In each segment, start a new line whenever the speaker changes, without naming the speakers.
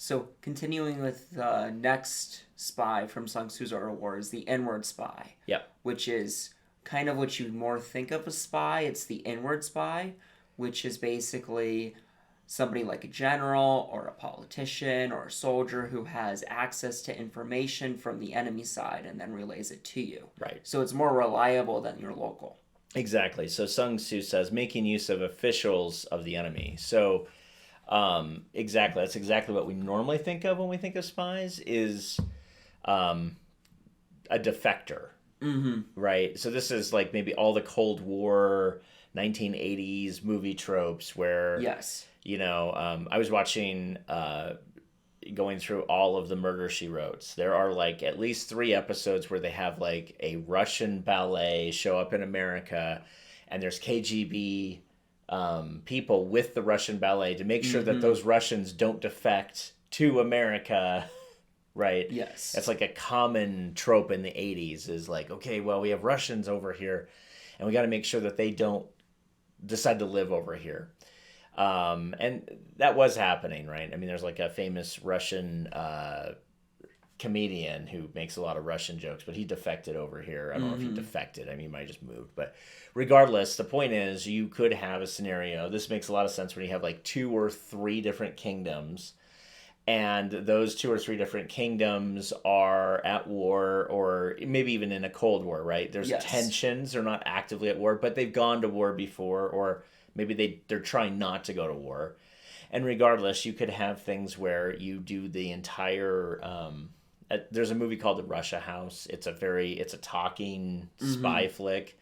So, continuing with the next spy from Sun Tzu's Art of War is the Inward Spy,
Yep.
which is kind of what you more think of a spy. It's the inward spy, which is basically somebody like a general or a politician or a soldier who has access to information from the enemy side and then relays it to you.
Right.
So it's more reliable than your local.
Exactly. So Sun Tzu says making use of officials of the enemy. So exactly, that's exactly what we normally think of when we think of spies is a defector, right? So this is like maybe all the Cold War 1980s movie tropes where
Yes.
I was watching going through all of the Murder She Wrote. There are like at least 3 episodes where they have like a Russian ballet show up in America, and there's KGB people with the Russian ballet to make sure that those Russians don't defect to America. Right?
Yes.
It's like a common trope in the 80s is like, okay, well, we have Russians over here, and we got to make sure that they don't decide to live over here. And that was happening, right? I mean, there's like a famous Russian comedian who makes a lot of Russian jokes, but he defected over here. I don't know if he defected. I mean, he might have just moved. But regardless, the point is you could have a scenario. This makes a lot of sense when you have like 2 or 3 different kingdoms. And those 2 or 3 different kingdoms are at war or maybe even in a Cold War, right? There's tensions. They're not actively at war, but they've gone to war before, or maybe they're trying not to go to war. And regardless, you could have things where you do the entire... there's a movie called The Russia House. It's a talking spy flick.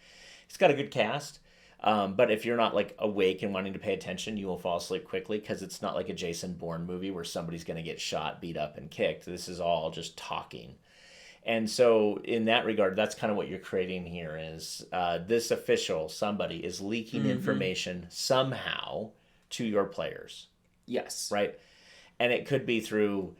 It's got a good cast. But if you're not like awake and wanting to pay attention, you will fall asleep quickly because it's not like a Jason Bourne movie where somebody's going to get shot, beat up, and kicked. This is all just talking. And so in that regard, that's kind of what you're creating here is this official, somebody, is leaking information somehow to your players.
Yes.
Right? And it could be through,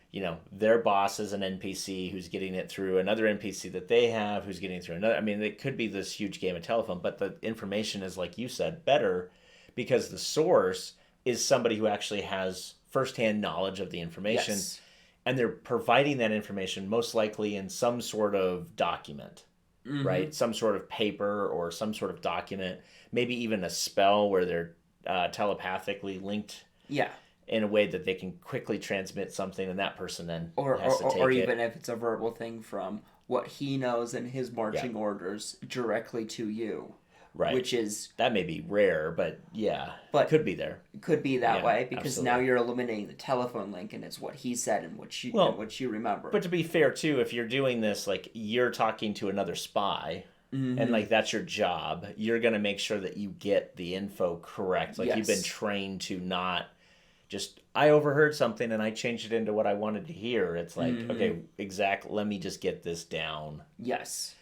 their boss is an NPC who's getting it through another NPC that they have who's getting it through another. I mean, it could be this huge game of telephone, but the information is, like you said, better because the source is somebody who actually has firsthand knowledge of the information.
Yes.
And they're providing that information most likely in some sort of document, right? Some sort of paper or some sort of document, maybe even a spell where they're telepathically linked.
Yeah.
In a way that they can quickly transmit something, and that person then has to take it.
Or even if it's a verbal thing from what he knows in his marching orders directly to you.
Right.
Which is...
That may be rare, but could be there.
Could be that way, because
absolutely.
now you're eliminating the telephone link, and it's what he said and what you remember.
But to be fair, too, if you're doing this, like, you're talking to another spy... And like that's your job. You're going to make sure that you get the info correct. Like you've been trained to not just, I overheard something and I changed it into what I wanted to hear. It's like, okay, let me just get this down.
Yes.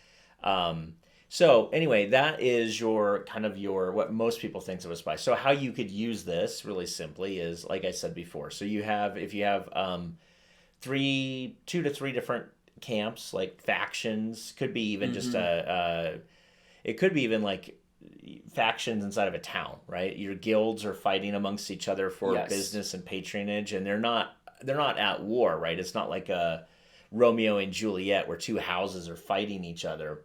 So anyway, that is what most people think of a spy. So how you could use this really simply is, like I said before. So if you have 2 to 3 different camps, like factions, could be even just it could be even like factions inside of a town, right? Your guilds are fighting amongst each other for business and patronage, and they're not at war, right? It's not like a Romeo and Juliet where 2 houses are fighting each other,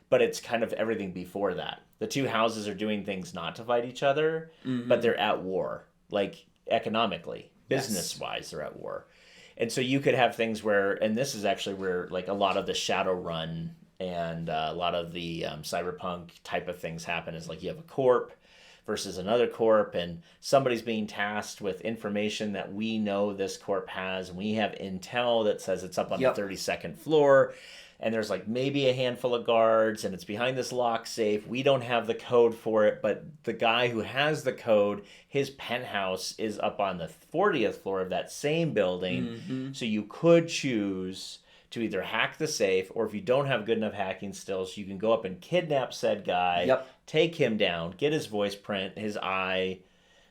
but it's kind of everything before that. The 2 houses are doing things not to fight each other, but they're at war, like economically, business-wise, they're at war. And so you could have things where, and this is actually where like a lot of the Shadowrun and a lot of the cyberpunk type of things happen, is like you have a corp versus another corp, and somebody's being tasked with information that we know this corp has, and we have intel that says it's up on the 32nd floor, and there's like maybe a handful of guards, and it's behind this lock safe. We don't have the code for it, but the guy who has the code, his penthouse is up on the 40th floor of that same building. So you could choose to either hack the safe, or if you don't have good enough hacking skills, you can go up and kidnap said guy, take him down, get his voice print, his eye.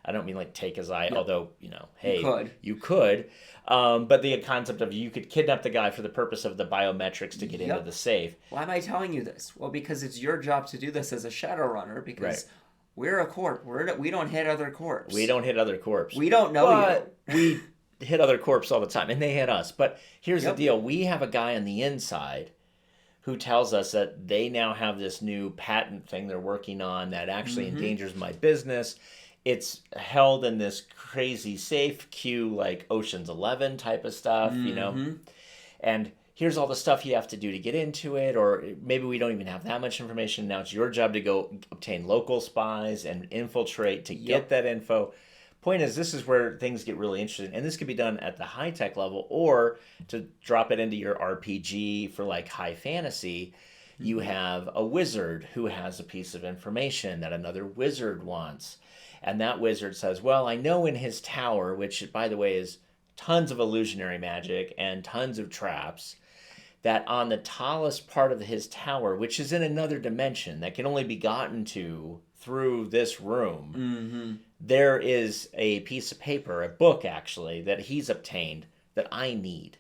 I don't mean like take his eye, although, hey, you could. But the concept of you could kidnap the guy for the purpose of the biometrics to get into the safe.
Why am I telling you this? Well, because it's your job to do this as a Shadowrunner, because we're a corp. We don't hit other corps.
We don't hit other corps.
We don't know you.
We hit other corps all the time, and they hit us. But here's the
Yep.
deal: we have a guy on the inside who tells us that they now have this new patent thing they're working on that actually endangers my business. It's held in this crazy safe queue, like Ocean's 11 type of stuff, you know. And here's all the stuff you have to do to get into it, or maybe we don't even have that much information. Now it's your job to go obtain local spies and infiltrate to get that info. Point is, this is where things get really interesting, and this could be done at the high-tech level, or to drop it into your RPG for like high fantasy, you have a wizard who has a piece of information that another wizard wants, and that wizard says, well, I know in his tower, which by the way is tons of illusionary magic and tons of traps, that on the tallest part of his tower, which is in another dimension that can only be gotten to through this room, there is a piece of paper, a book actually, that he's obtained that I need.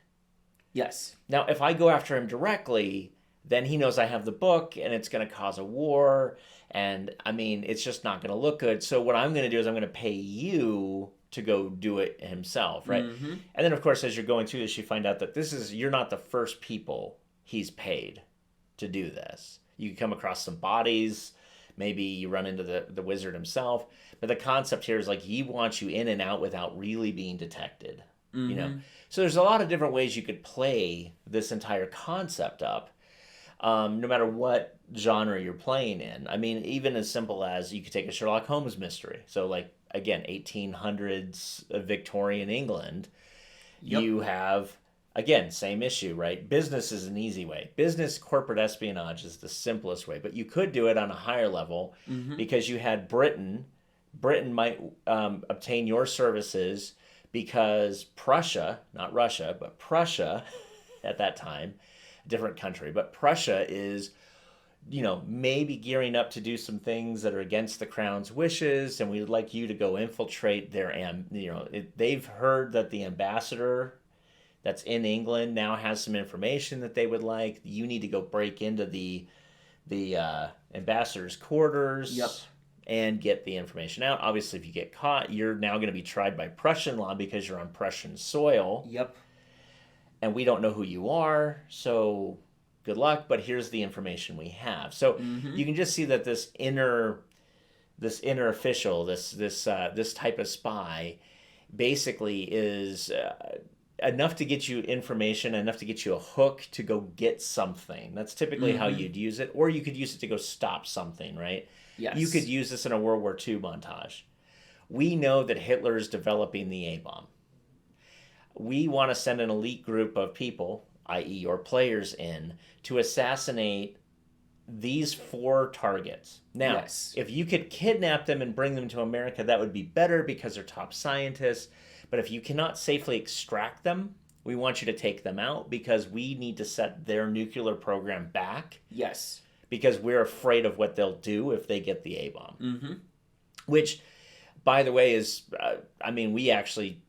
Yes.
Now, if I go after him directly, then he knows I have the book and it's going to cause a war. And I mean, it's just not going to look good. So what I'm going to do is I'm going to pay you to go do it himself, right? And then, of course, as you're going through this, you find out that you're not the first people he's paid to do this. You can come across some bodies. Maybe you run into the wizard himself. But the concept here is like he wants you in and out without really being detected. You know? So there's a lot of different ways you could play this entire concept up, no matter what genre you're playing in. I mean, even as simple as you could take a Sherlock Holmes mystery. So like, again, 1800s Victorian England, you have, again, same issue, right? Business is an easy way. Business corporate espionage is the simplest way, but you could do it on a higher level because you had Britain. Britain might obtain your services because Prussia, not Russia, but Prussia at that time, different country, but Prussia is, you know, maybe gearing up to do some things that are against the crown's wishes, and we'd like you to go infiltrate their, they've heard that the ambassador that's in England now has some information that they would like. You need to go break into the ambassador's quarters and get the information out. Obviously, if you get caught, you're now going to be tried by Prussian law because you're on Prussian soil. And we don't know who you are, so good luck, but here's the information we have. So you can just see that this inner official, this type of spy, basically is enough to get you information, enough to get you a hook to go get something. That's typically how you'd use it, or you could use it to go stop something, right?
Yes.
You could use this in a World War II montage. We know that Hitler is developing the A-bomb. We want to send an elite group of people, i.e. your players, in to assassinate these 4 targets. Now, if you could kidnap them and bring them to America, that would be better because they're top scientists. But if you cannot safely extract them, we want you to take them out because we need to set their nuclear program back. Because we're afraid of what they'll do if they get the A-bomb. Which, by the way, is, we actually...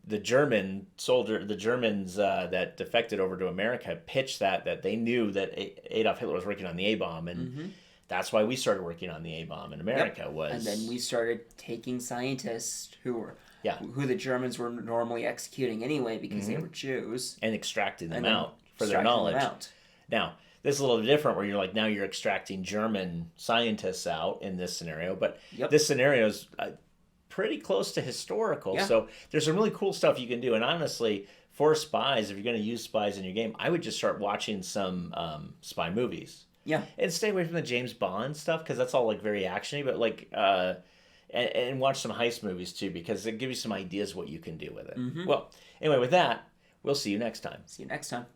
The Germans that defected over to America pitched that they knew that Adolf Hitler was working on the A-bomb, and that's why we started working on the A-bomb in America.
And then we started taking scientists who the Germans were normally executing anyway because they were Jews,
and extracting them out for their knowledge. Now, this is a little different where you're like, now you're extracting German scientists out in this scenario, but this scenario is pretty close to historical. So there's some really cool stuff you can do. And honestly, for spies, if you're going to use spies in your game, I would just start watching some spy movies. And stay away from the James Bond stuff because that's all like very actiony, but like and watch some heist movies too because it gives you some ideas what you can do with it. Well, anyway, with that, we'll see you next time.
See you next time.